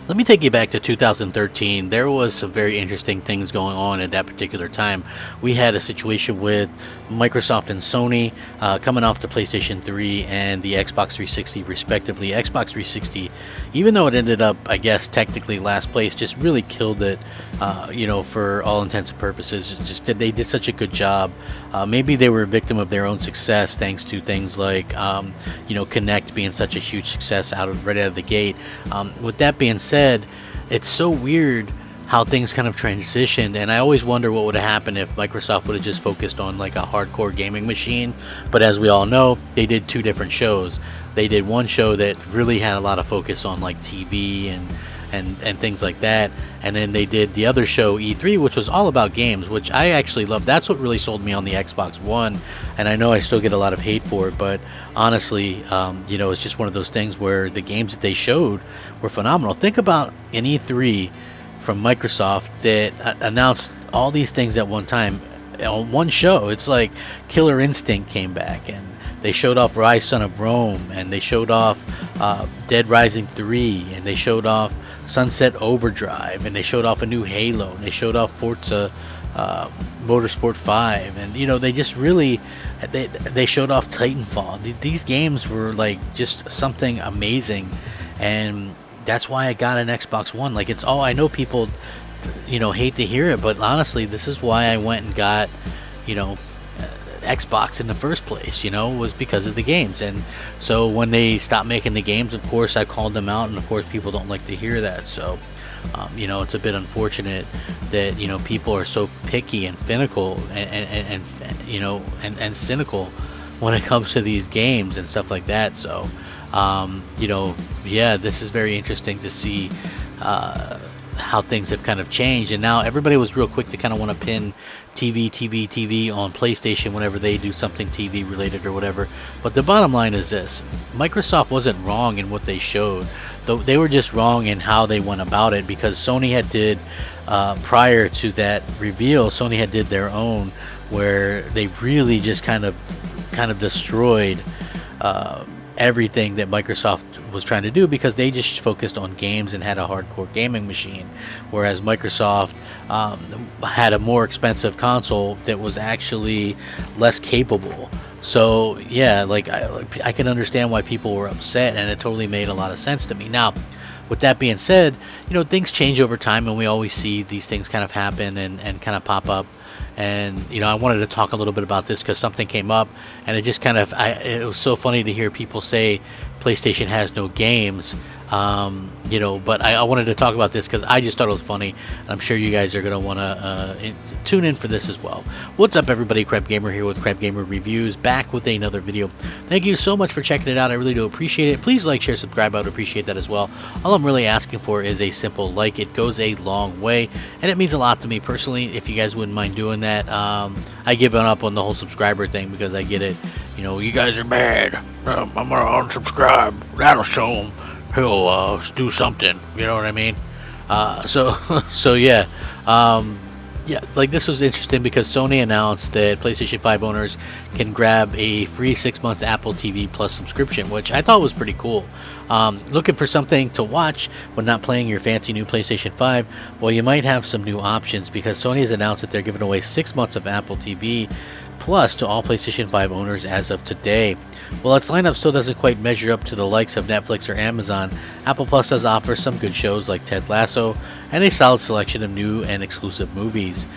Let me take you back to 2013. There was some very interesting things going on at that particular time. We had a situation with Microsoft and Sony coming off the PlayStation 3 and the Xbox 360 respectively. Xbox 360, even though it ended up, I guess, technically last place, just really killed it, for all intents and purposes. They did such a good job. Maybe they were a victim of their own success thanks to things like, Connect being such a huge success right out of the gate. With that being said, it's so weird how things kind of transitioned, and I always wonder what would have happened if Microsoft would have just focused on like a hardcore gaming machine. But as we all know, they did two different shows. They did one show that really had a lot of focus on like TV and things like that, and then they did the other show, E3, which was all about games, which I actually loved. That's what really sold me on the Xbox One, and I know I still get a lot of hate for it, but honestly, it's just one of those things where the games that they showed were phenomenal. Think about an E3 from Microsoft that announced all these things at one time on one show. It's like Killer Instinct came back, and they showed off Rise Son of Rome, and they showed off Dead Rising 3, and they showed off Sunset Overdrive, and they showed off a new Halo, and they showed off Forza Motorsport 5, and they just really they showed off Titanfall. These games were like just something amazing, and that's why I got an Xbox One. Like, it's all, I know people hate to hear it, but honestly, this is why I went and got Xbox in the first place, was because of the games. And so when they stopped making the games, of course I called them out, and of course people don't like to hear that. So it's a bit unfortunate that people are so picky and finical and cynical when it comes to these games and stuff like that. So this is very interesting to see how things have kind of changed, and now everybody was real quick to kind of want to pin TV on PlayStation whenever they do something TV related or whatever. But the bottom line is this: Microsoft wasn't wrong in what they showed, though they were just wrong in how they went about it, because Sony had did prior to that reveal, Sony had did their own, where they really just kind of destroyed everything that Microsoft was trying to do, because they just focused on games and had a hardcore gaming machine, whereas Microsoft had a more expensive console that was actually less capable. So yeah, I can understand why people were upset, and it totally made a lot of sense to me. Now, with that being said, things change over time, and we always see these things kind of happen and kind of pop up. And I wanted to talk a little bit about this because something came up, and it just it was so funny to hear people say PlayStation has no games. But I wanted to talk about this because I just thought it was funny, and I'm sure you guys are going to want to tune in for this as well. What's up, everybody? Crapgamer here with Crapgamer Reviews, back with another video. Thank you so much for checking it out. I really do appreciate it. Please like, share, subscribe. I would appreciate that as well. All I'm really asking for is a simple like. It goes a long way, and it means a lot to me personally. If you guys wouldn't mind doing that, I given up on the whole subscriber thing because I get it. You guys are mad. I'm going to unsubscribe. That'll show them. He'll do something, you know what I mean? This was interesting because Sony announced that PlayStation 5 owners can grab a free 6-month Apple TV Plus subscription, which I thought was pretty cool. Looking for something to watch when not playing your fancy new PlayStation 5? Well, you might have some new options, because Sony has announced that they're giving away 6 months of Apple TV Plus to all PlayStation 5 owners as of today. While its lineup still doesn't quite measure up to the likes of Netflix or Amazon, Apple Plus does offer some good shows like Ted Lasso and a solid selection of new and exclusive movies.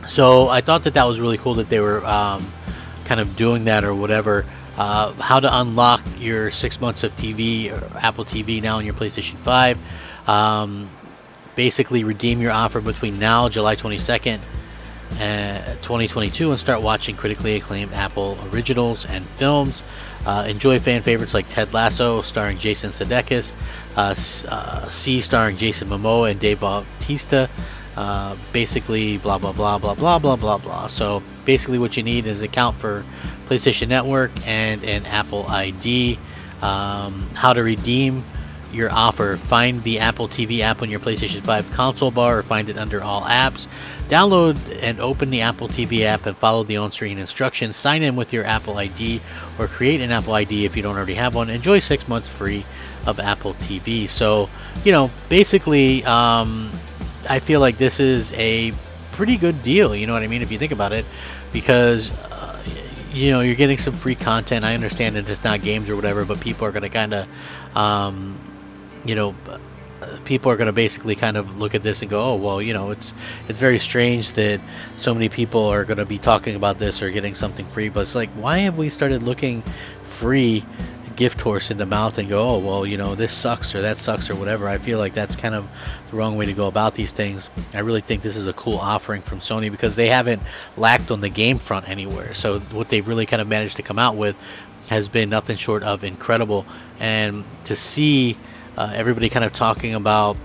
So I thought that was really cool that they were kind of doing that or whatever. How to unlock your 6 months of TV or Apple TV now on your PlayStation 5. Basically redeem your offer between now, July 22nd, 2022, and start watching critically acclaimed Apple originals and films. Enjoy fan favorites like Ted Lasso starring Jason Sudeikis, C starring Jason Momoa and Dave Bautista. Basically blah blah blah blah blah blah blah blah. So basically what you need is an account for PlayStation Network and an Apple ID. How to redeem your offer: find the Apple TV app on your PlayStation 5 console bar, or find it under all apps. Download and open the Apple TV app and follow the on-screen instructions. Sign in with your Apple ID, or create an Apple ID if you don't already have one. Enjoy 6 months free of Apple TV. So, basically, I feel like this is a pretty good deal. You know what I mean? If you think about it, because you're getting some free content. I understand that it's not games or whatever, but people are going to kind of, you know, people are going to basically kind of look at this and go, oh, well, it's very strange that so many people are going to be talking about this or getting something free. But it's like, why have we started looking free gift horse in the mouth and go, oh, well, this sucks or that sucks or whatever? I feel like that's kind of the wrong way to go about these things. I really think this is a cool offering from Sony because they haven't lacked on the game front anywhere. So what they've really kind of managed to come out with has been nothing short of incredible. And to see everybody kind of talking about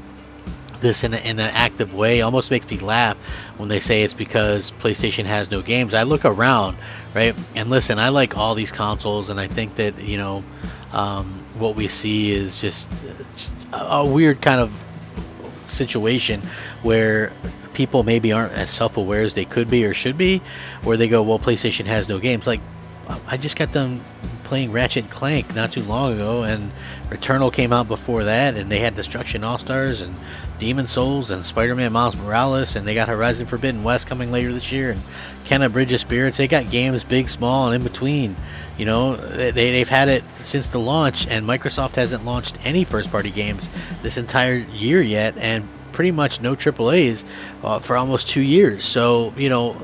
this in an active way almost makes me laugh when they say it's because PlayStation has no games. I look around, right, and listen, I like all these consoles, and I think that what we see is just a weird kind of situation where people maybe aren't as self-aware as they could be or should be, where they go, well, PlayStation has no games. Like, I just got done playing Ratchet and Clank not too long ago, and Returnal came out before that, and they had Destruction All-Stars and Demon Souls and Spider-Man Miles Morales, and they got Horizon Forbidden West coming later this year, and Kenna Bridge of Spirits. They got games big, small, and in between. They've had it since the launch, and Microsoft hasn't launched any first-party games this entire year yet, and pretty much no AAAs for almost 2 years. So,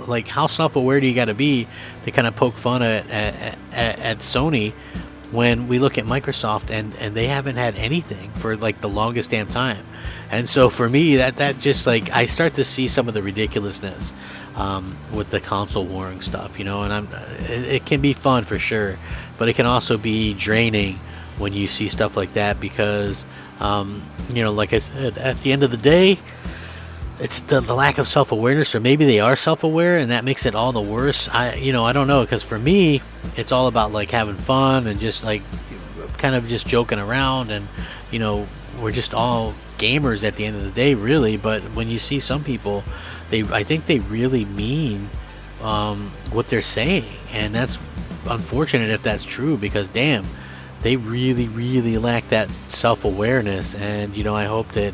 like, how self-aware do you got to be to kind of poke fun at Sony when we look at Microsoft and they haven't had anything for like the longest damn time? And so for me, that just, like, I start to see some of the ridiculousness with the console warring stuff, and it can be fun for sure, but it can also be draining when you see stuff like that because like I said, at the end of the day, it's the lack of self-awareness, or maybe they are self-aware and that makes it all the worse. I don't know, because for me, it's all about like having fun and just like kind of just joking around, and we're just all gamers at the end of the day, really. But when you see some people, I think they really mean what they're saying, and that's unfortunate if that's true, because damn, they really, really lack that self-awareness. And I hope that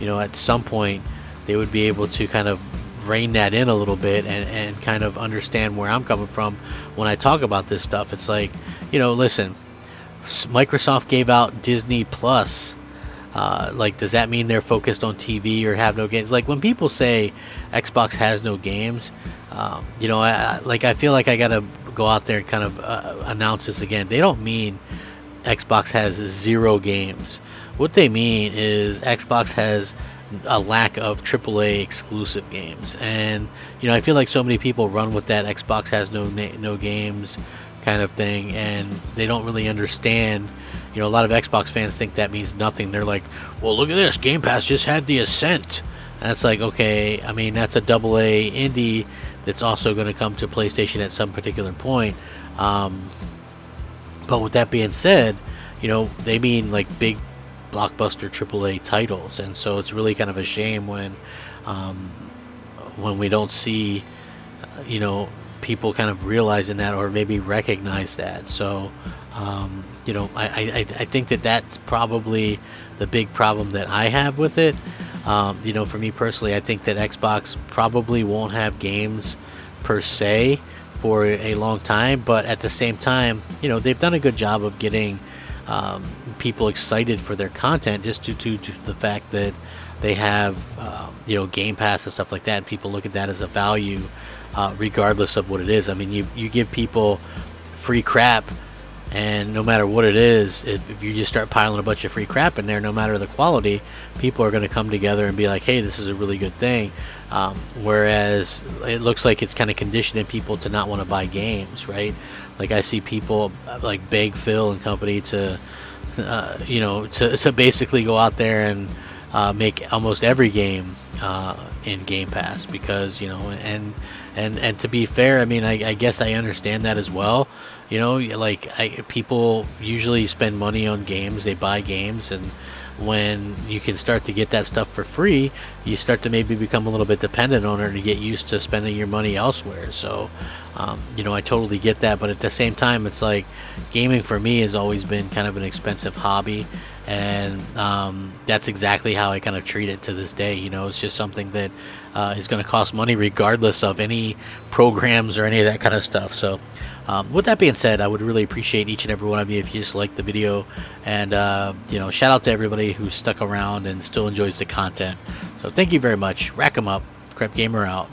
at some point they would be able to kind of rein that in a little bit and kind of understand where I'm coming from when I talk about this stuff. It's like, listen, Microsoft gave out Disney Plus. Like, does that mean they're focused on TV or have no games? Like, when people say Xbox has no games, I feel like I gotta go out there and kind of announce this again. They don't mean Xbox has 0 games. What they mean is Xbox has a lack of AAA exclusive games. And I feel like so many people run with that Xbox has no games kind of thing, and they don't really understand. A lot of Xbox fans think that means nothing. They're like, well, look at this, Game Pass just had the Ascent. And it's like, okay, I mean, that's a AA indie that's also going to come to PlayStation at some particular point. But with that being said, they mean like big blockbuster AAA titles, and so it's really kind of a shame when we don't see people kind of realizing that or maybe recognize that. So I think that's probably the big problem that I have with it. For me personally, I think that Xbox probably won't have games per se for a long time, but at the same time, they've done a good job of getting people excited for their content just due to the fact that they have Game Pass and stuff like that, and people look at that as a value regardless of what it is. I mean, you give people free crap, and no matter what it is, if you just start piling a bunch of free crap in there, no matter the quality, people are going to come together and be like, hey, this is a really good thing. Whereas it looks like it's kind of conditioning people to not want to buy games, right? Like, I see people like beg Phil and company to basically go out there and make almost every game in Game Pass, because and to be fair, I mean, I guess I understand that as well. People usually spend money on games, they buy games, and when you can start to get that stuff for free, you start to maybe become a little bit dependent on it to get used to spending your money elsewhere. So I totally get that, but at the same time, it's like gaming for me has always been kind of an expensive hobby, and that's exactly how I kind of treat it to this day. You know, it's just something that is going to cost money regardless of any programs or any of that kind of stuff. So with that being said, I would really appreciate each and every one of you if you just liked the video, and you know, shout out to everybody who stuck around and still enjoys the content. So thank you very much. Rack 'em up. Crapgamer out.